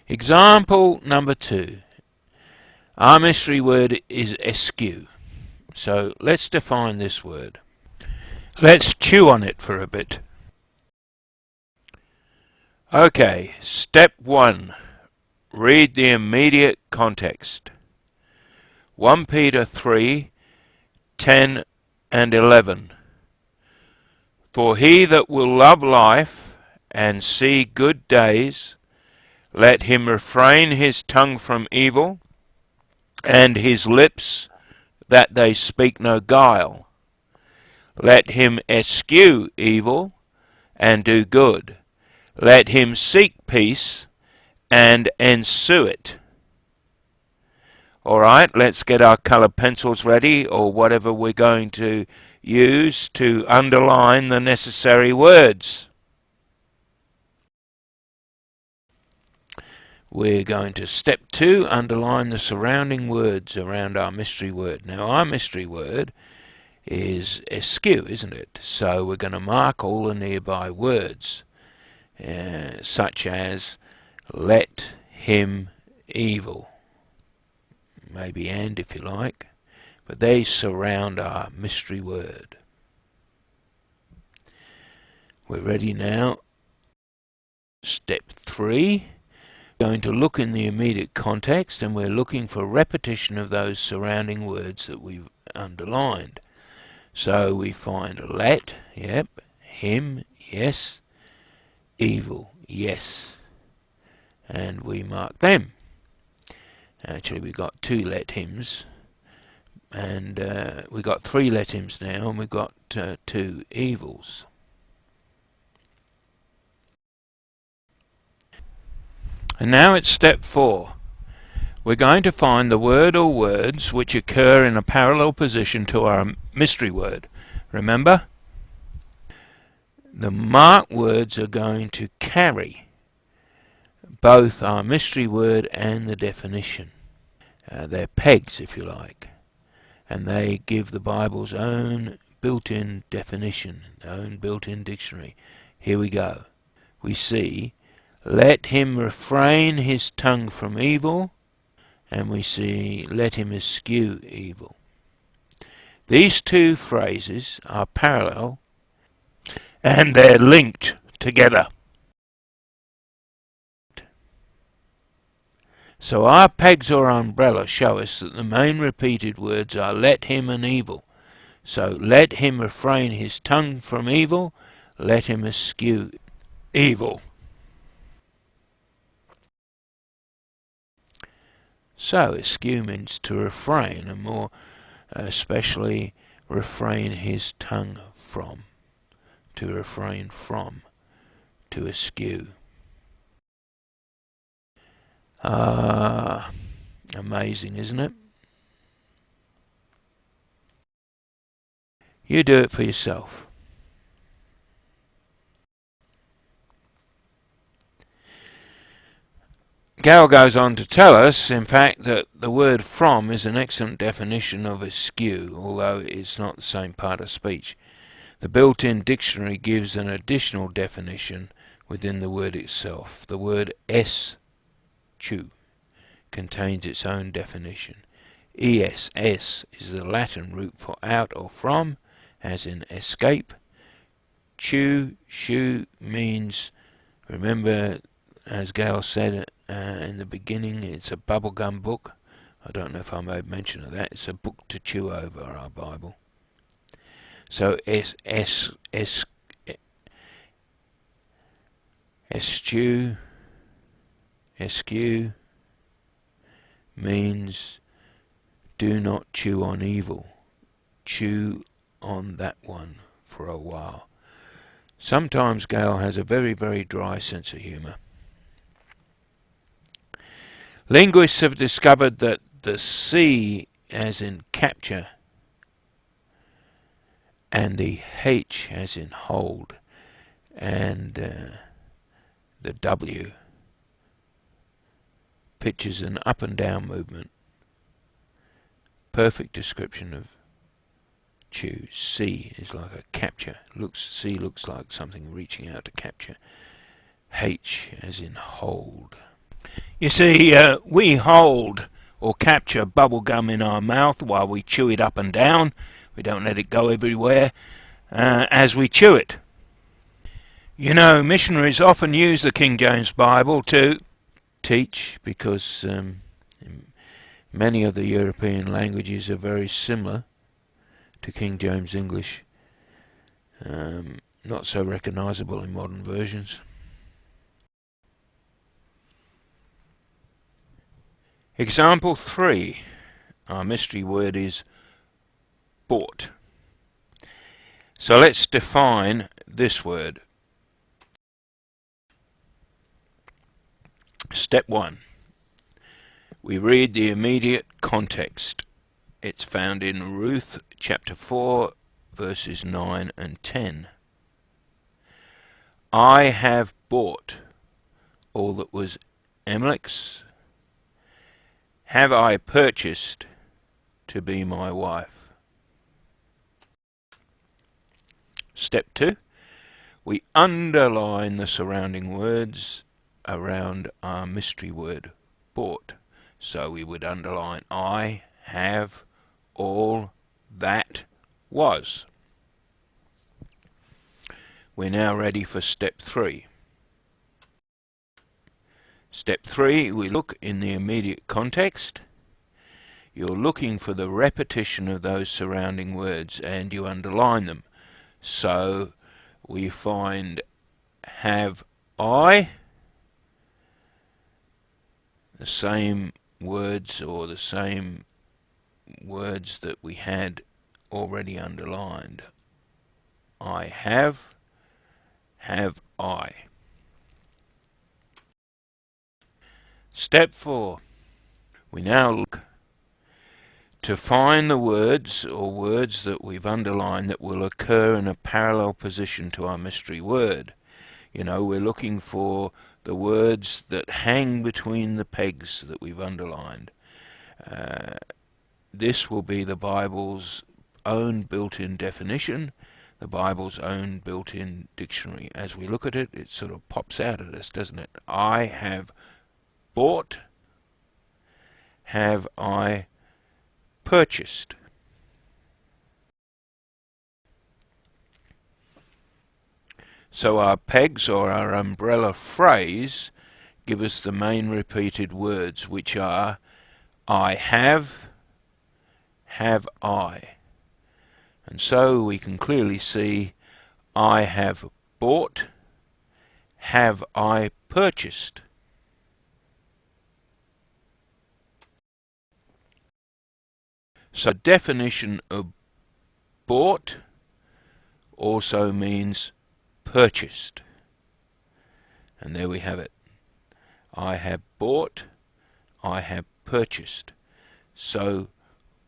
Example number 2. Our mystery word is eschew. So let's define this word. Let's chew on it for a bit. Okay, step 1. Read the immediate context. 1 Peter 3, 10 and 11. For he that will love life and see good days, let him refrain his tongue from evil, and his lips that they speak no guile. Let him eschew evil and do good. Let him seek peace and ensue it. Alright, let's get our coloured pencils ready, or whatever we're going to use to underline the necessary words. We're going to step 2, underline the surrounding words around our mystery word. Now our mystery word is eschew, isn't it? So we're going to mark all the nearby words, such as let him evil. Maybe and if you like, but they surround our mystery word. We're ready now. Step 3. Going to look in the immediate context, and we're looking for repetition of those surrounding words that we've underlined. So we find let, yep, him, yes, evil, yes, and we mark them. Actually, we've got 2 let hims, and we've got 3 let hims now, and we've got 2 evils. And now it's step 4. We're going to find the word or words which occur in a parallel position to our mystery word. Remember? The marked words are going to carry both our mystery word and the definition. They're pegs, if you like, and they give the Bible's own built-in definition, own built-in dictionary. Here we go. We see, let him refrain his tongue from evil, and we see, let him eschew evil. These 2 phrases are parallel, and they're linked together. So our pegs or umbrella show us that the main repeated words are let him and evil. So let him refrain his tongue from evil, let him eschew evil. So eschew means to refrain, and more especially refrain his tongue from. To refrain from. To eschew. Amazing, isn't it? You do it for yourself. Gail goes on to tell us, in fact, that the word from is an excellent definition of eschew, although it's not the same part of speech. The built-in dictionary gives an additional definition within the word itself. The word eschew contains its own definition. Es is the Latin root for out or from, as in escape. Chew means, remember, as Gail said in the beginning, it's a bubblegum book. I don't know if I made mention of that. It's a book to chew over, our Bible. So eschew means do not chew on evil. Chew on that one for a while. Sometimes Gail has a very, very dry sense of humour. Linguists have discovered that the C, as in capture, and the H, as in hold, and the W, pictures an up and down movement. Perfect description of chew. C is like a capture. C looks like something reaching out to capture. H, as in hold. You see, we hold or capture bubble gum in our mouth while we chew it up and down. We don't let it go everywhere as we chew it. You know, missionaries often use the King James Bible to teach because many of the European languages are very similar to King James English, not so recognizable in modern versions. Example 3. Our mystery word is bought. So let's define this word. Step 1. We read the immediate context. It's found in Ruth chapter 4 verses 9 and 10. I have bought all that was Amalek's. Have I purchased to be my wife? Step 2. We underline the surrounding words around our mystery word, bought. So we would underline I have all that was. We're now ready for step 3. Step 3, we look in the immediate context. You're looking for the repetition of those surrounding words and you underline them. So we find have I, the same words or the same words that we had already underlined. I have I. Step 4. We now look to find the words or words that we've underlined that will occur in a parallel position to our mystery word. You know, we're looking for the words that hang between the pegs that we've underlined. This will be the Bible's own built-in definition, the Bible's own built-in dictionary. As we look at it, it sort of pops out at us, doesn't it? I have bought, have I purchased. So our pegs or our umbrella phrase give us the main repeated words, which are I have I. And so we can clearly see I have bought, have I purchased. So definition of bought also means purchased. And there we have it. I have bought, I have purchased. So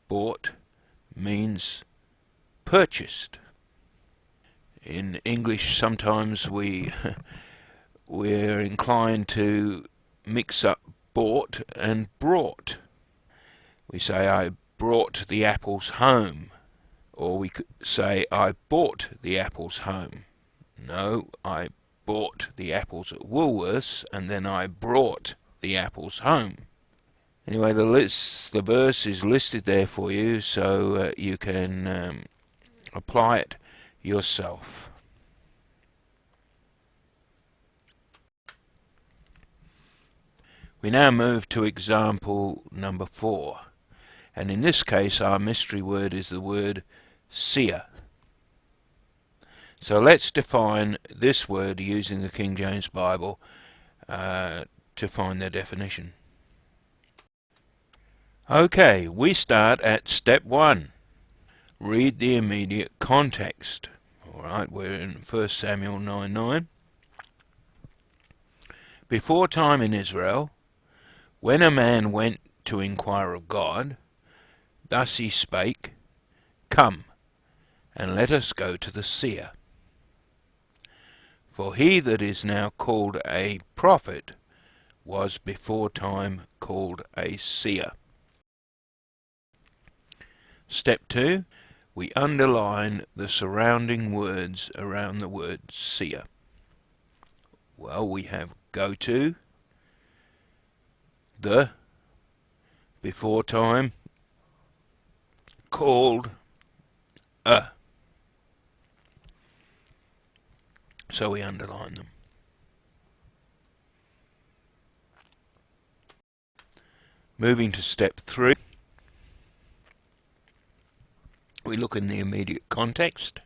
bought means purchased. In English sometimes we're inclined to mix up bought and brought. We say I brought the apples home, or we could say I bought the apples home. No, I bought the apples at Woolworths and then I brought the apples home. Anyway, the verse is listed there for you, so you can apply it yourself. We now move to example number 4, and in this case our mystery word is the word seer. So let's define this word using the King James Bible to find their definition. Okay, we start at step 1. Read the immediate context. Alright, we're in 1 Samuel 9:9. Before time in Israel, when a man went to inquire of God, thus he spake, Come, and let us go to the seer. For he that is now called a prophet was before time called a seer. Step 2. We underline the surrounding words around the word seer. Well, we have go to, the before time called a. So we underline them. Moving to step 3, we look in the immediate context.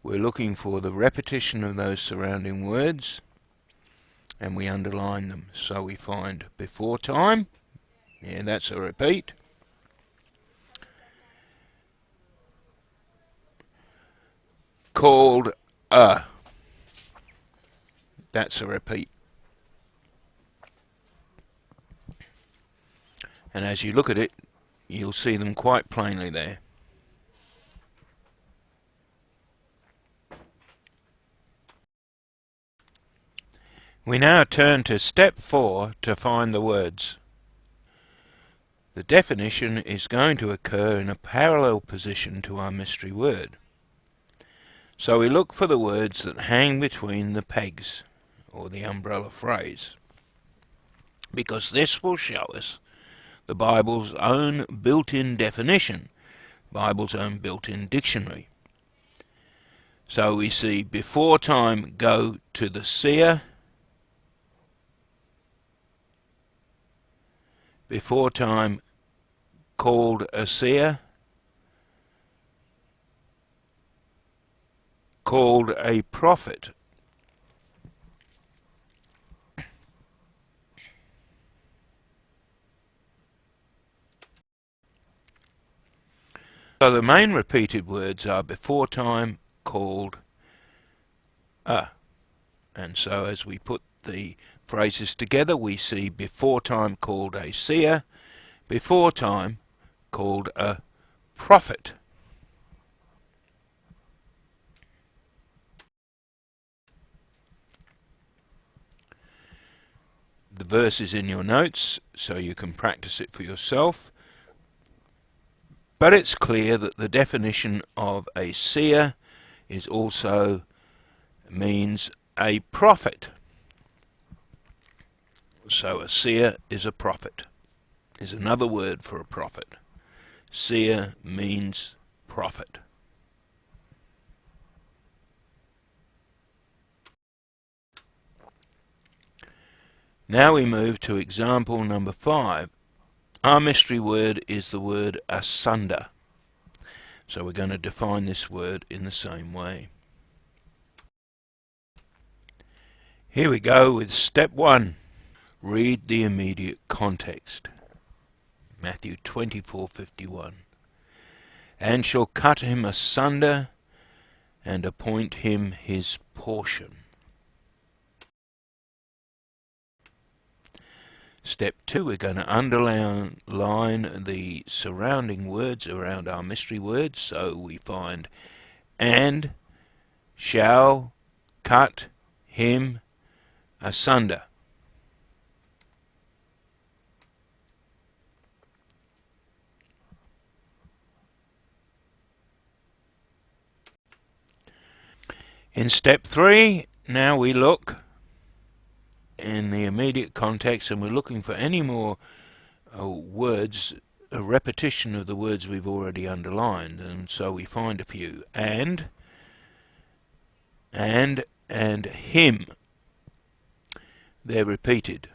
We're looking for the repetition of those surrounding words, and we underline them. So we find before time, yeah, that's a repeat. Called a, that's a repeat. And as you look at it, you'll see them quite plainly there. We now turn to step 4 to find the words. The definition is going to occur in a parallel position to our mystery word. So we look for the words that hang between the pegs, or the umbrella phrase, because this will show us the Bible's own built-in definition, Bible's own built-in dictionary. So we see before time go to the seer, before time called a seer, called a prophet. So the main repeated words are before time, called a. And so as we put the phrases together, we see before time called a seer, before time called a prophet. The verse is in your notes, so you can practice it for yourself. But it's clear that the definition of a seer is also means a prophet. So a seer is a prophet, is another word for a prophet. Seer means prophet. Now we move to example number 5. Our mystery word is the word asunder. So we're going to define this word in the same way. Here we go with step 1. Read the immediate context. Matthew 24:51. And shall cut him asunder and appoint him his portion. Step 2, we're going to underline the surrounding words around our mystery words. So we find and shall cut him asunder. In step 3, now we look in the immediate context, and we're looking for any more words, a repetition of the words we've already underlined, and so we find a few. And him. They're repeated.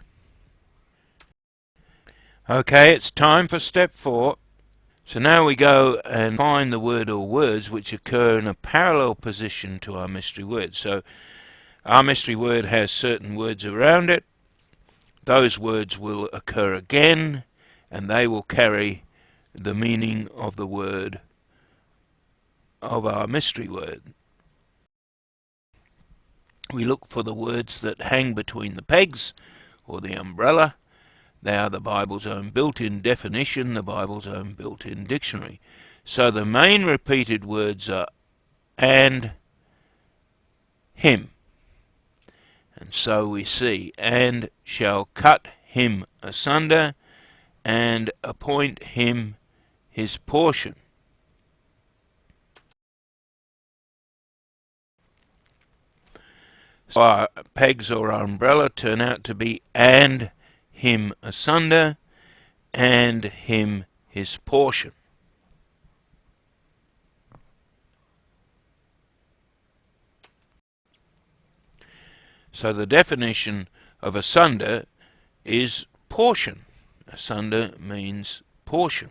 Okay, it's time for step 4. So now we go and find the word or words which occur in a parallel position to our mystery word. So our mystery word has certain words around it. Those words will occur again, and they will carry the meaning of the word of our mystery word. We look for the words that hang between the pegs, or the umbrella. They are the Bible's own built-in definition, the Bible's own built-in dictionary. So the main repeated words are and him. And so we see, and shall cut him asunder and appoint him his portion. So our pegs or our umbrella turn out to be and him asunder, and him his portion. So the definition of asunder is portion. Asunder means portion.